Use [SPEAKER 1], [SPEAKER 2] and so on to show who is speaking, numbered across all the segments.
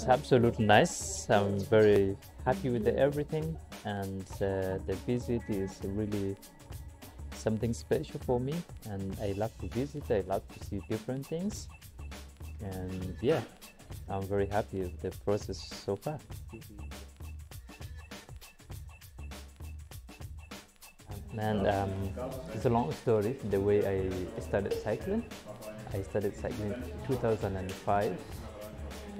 [SPEAKER 1] It's absolutely nice. I'm very happy with everything, and the visit is really something special for me. And I love to visit. I love to see different things, and yeah, I'm very happy with the process so far. And it's a long story. The way I started cycling, I started cycling in 2005,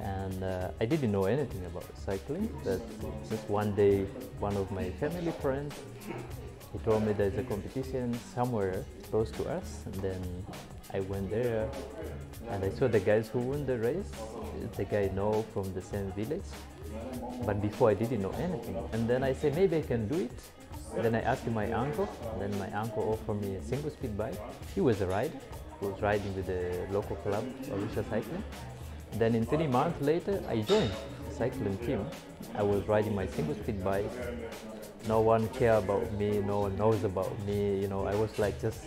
[SPEAKER 1] and I didn't know anything about cycling. But just one day, one of my family friends, he told me there's a competition somewhere close to us, and then I went there, and I saw the guys who won the race. The guy I know from the same village, but before I didn't know anything. And then I said maybe I can do it. Then I asked my uncle, and then my uncle offered me a single speed bike. He was a rider. He was riding with the local club, Arusha Cycling. Then in 3 months later, I joined the cycling team. I was riding my single speed bike. No one cared about me, no one knows about me. You know, I was like just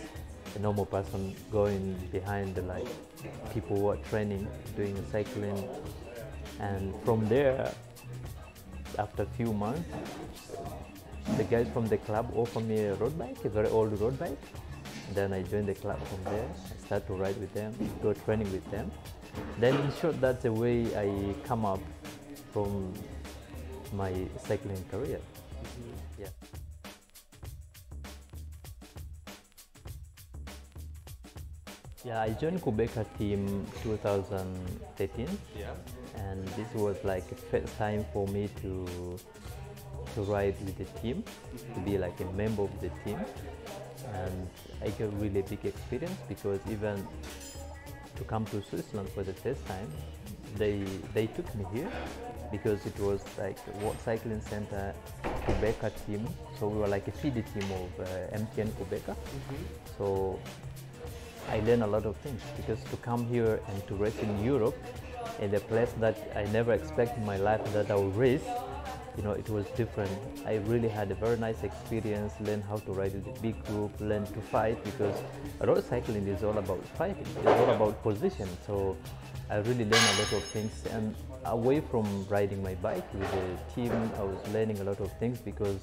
[SPEAKER 1] a normal person going behind the people who are training, doing cycling. And from there, after a few months, the guys from the club offered me a road bike, a very old road bike. Then I joined the club from there. I started to ride with them, go training with them. Then in short, that's the way I come up from my cycling career. Yeah. Yeah, I joined Quebecer team 2013.
[SPEAKER 2] Yeah.
[SPEAKER 1] And this was like a first time for me to ride with the team, to be like a member of the team. And I got really big experience because even to come to Switzerland for the first time, they took me here because it was like the World Cycling Center Quebecer team. So we were like a feeder team of MTN Quebecer. So I learned a lot of things because to come here and to race in Europe, in a place that I never expected in my life that I would race, you know, it was different. I really had a very nice experience, learn how to ride with a big group, learn to fight, because road cycling is all about fighting, it's all about position. So I really learned a lot of things, and away from riding my bike with the team, I was learning a lot of things because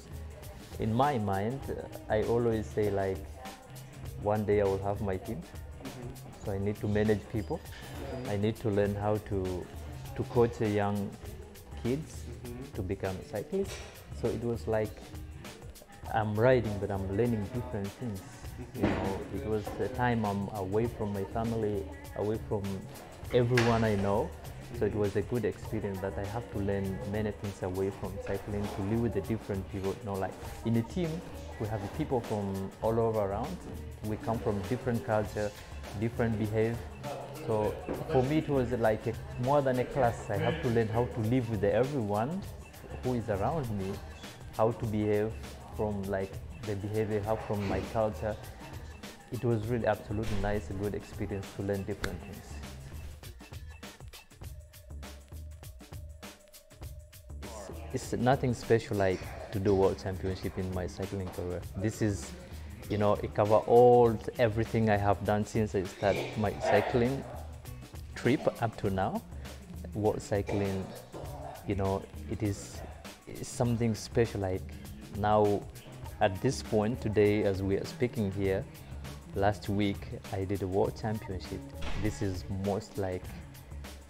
[SPEAKER 1] in my mind, I always say like, one day I will have my team. So I need to manage people. I need to learn how to coach a young kids to become a cyclist. So it was like I'm riding, but I'm learning different things. You know, it was the time I'm away from my family, away from everyone I know. So it was a good experience that I have to learn many things away from cycling, to live with the different people. You know, like in a team, we have people from all over around. We come from different culture, different behavior. So for me, it was like more than a class. I have to learn how to live with everyone who is around me, how to behave from like the behavior, how from my culture. It was really absolutely nice, a good experience to learn different things. It's nothing special like to do World Championship in my cycling career. This is, you know, it covers everything I have done since I started my cycling trip up to now. World cycling, you know, it's something special. Like now, at this point today, as we are speaking here, last week I did a World Championship. This is most like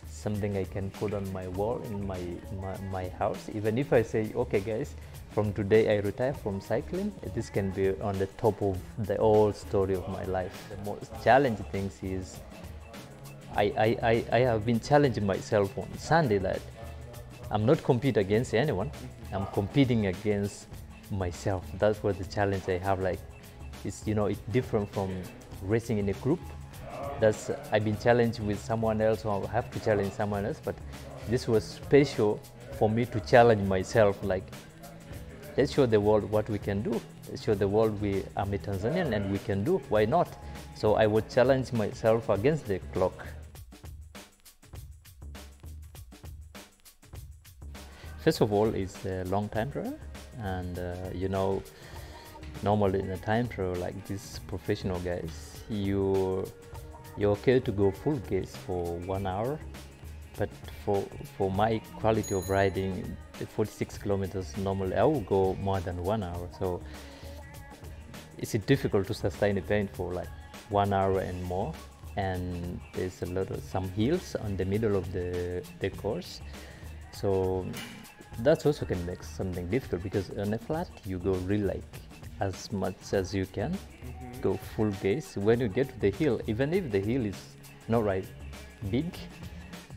[SPEAKER 1] something I can put on my wall in my house. Even if I say, okay guys, from today I retire from cycling, this can be on the top of the whole story of my life. The most challenging things is I have been challenging myself on Sunday that I'm not competing against anyone, I'm competing against myself. That's what the challenge I have. Like, it's, you know, it's different from racing in a group. That's, I've been challenged with someone else, or I have to challenge someone else, but this was special for me to challenge myself. Like, let's show the world what we can do. Let's show the world I'm a Tanzanian and we can do. Why not? So I would challenge myself against the clock. First of all, it's a long time trial, and you know, normally in a time trial like these professional guys, you're okay to go full gas for 1 hour, but for my quality of riding, the 46 kilometers normally I will go more than 1 hour. So it's difficult to sustain a pain for like 1 hour and more. And there's a lot of some hills on the middle of the course. So that also can make something difficult, because on a flat you go really like as much as you can, go full gas. When you get to the hill, even if the hill is not right big,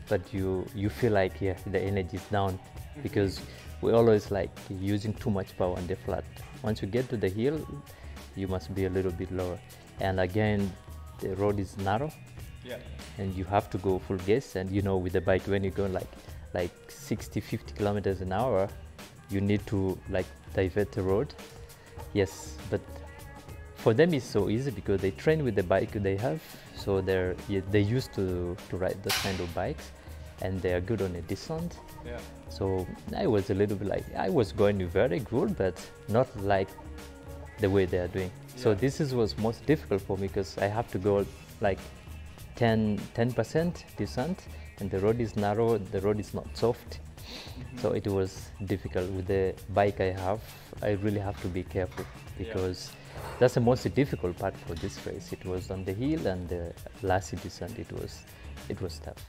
[SPEAKER 1] but you feel like the energy is down, because we always like using too much power on the flat. Once you get to the hill, you must be a little bit lower. And again, the road is narrow, and you have to go full gas. And with the bike, when you go like 60-50 kilometers an hour, you need to like divert the road. Yes, but for them it's so easy because they train with the bike they have, so they're used to ride those kind of bikes, and they are good on a descent. So I was a little bit like, I was going very good, but not like the way they are doing. So this was most difficult for me, because I have to go like 10% descent, and the road is narrow, the road is not soft. So it was difficult. With the bike I have, I really have to be careful, because that's the most difficult part for this race. It was on the hill and the last descent. It was tough.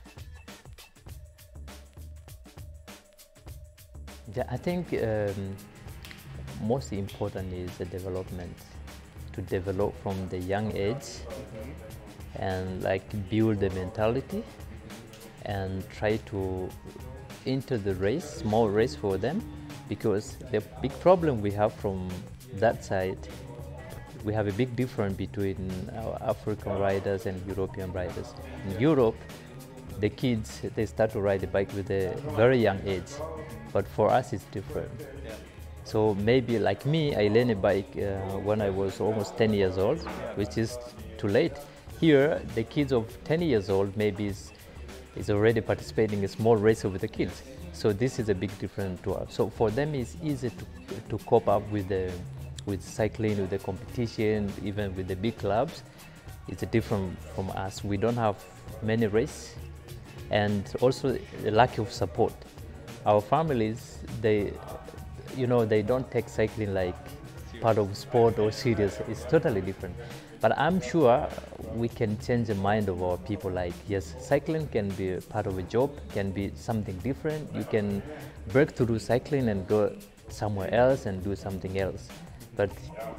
[SPEAKER 1] Yeah, I think most important is the development, to develop from the young age, and like build the mentality, and try to enter the race, small race for them, because the big problem we have from that side, we have a big difference between our African riders and European riders. In Europe, the kids, they start to ride the bike with a very young age, but for us it's different. So maybe like me, I learned a bike when I was almost 10 years old, which is too late. Here, the kids of 10 years old maybe is already participating in a small race with the kids. So this is a big difference to us. So for them it's easy to cope up with cycling, with the competition, even with the big clubs. It's different from us. We don't have many races, and also the lack of support. Our families, they don't take cycling like part of sport or serious. It's totally different. But I'm sure we can change the mind of our people. Like, yes, cycling can be a part of a job, can be something different. You can break through cycling and go somewhere else and do something else. But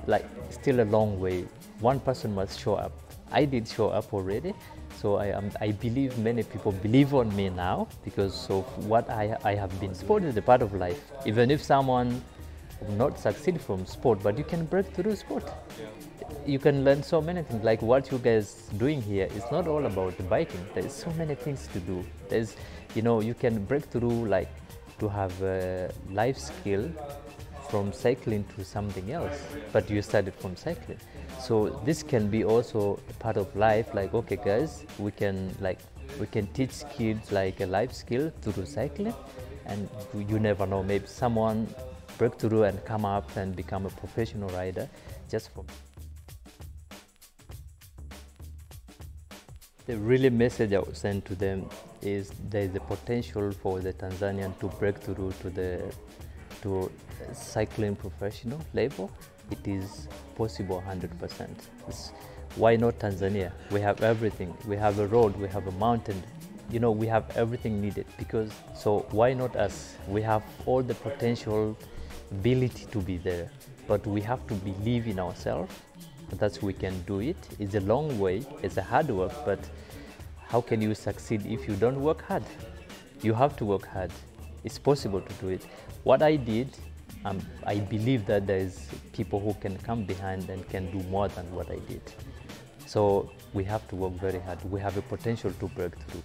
[SPEAKER 1] like, still a long way. One person must show up. I did show up already. So I believe many people believe on me now, because of what I have been. Sport is a part of life. Even if someone not succeed from sport, but you can break through sport. You can learn so many things, like what you guys doing here. It's not all about the biking. There's so many things to do. There's, you can break through, like to have a life skill from cycling to something else, but you started from cycling. So this can be also a part of life. Like, okay guys, we can teach kids like a life skill through cycling, and you never know, maybe someone break through and come up and become a professional rider just from. The really message I would send to them is there is a potential for the Tanzanian to break through to cycling professional level. It is possible 100%. Why not Tanzania? We have everything. We have a road, we have a mountain, we have everything needed. So why not us? We have all the potential ability to be there, but we have to believe in ourselves. That's we can do it. It's a long way, it's a hard work, but how can you succeed if you don't work hard? You have to work hard. It's possible to do it. What I did, I believe that there is people who can come behind and can do more than what I did. So we have to work very hard. We have a potential to break through.